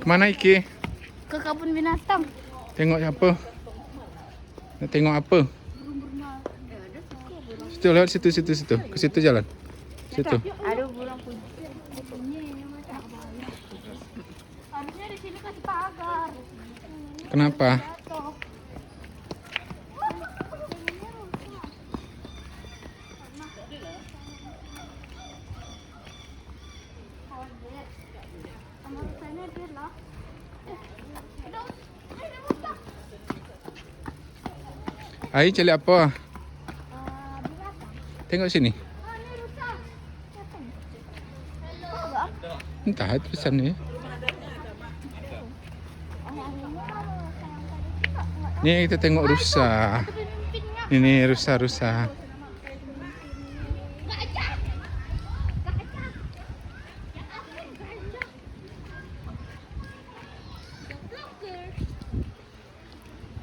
Kemana Iki? Ke kebun binatang. Tengok apa? Nak tengok apa? Situ lewat situ. Ke situ jalan. Situ. Ada burung putih. Harusnya di sini kasih pagar. Kenapa? Jatuh. Ai cari apa? Binatang. Tengok sini. Ini rusak. Entah itu pesan ni. Ni kita tengok rusa. Ini rusa.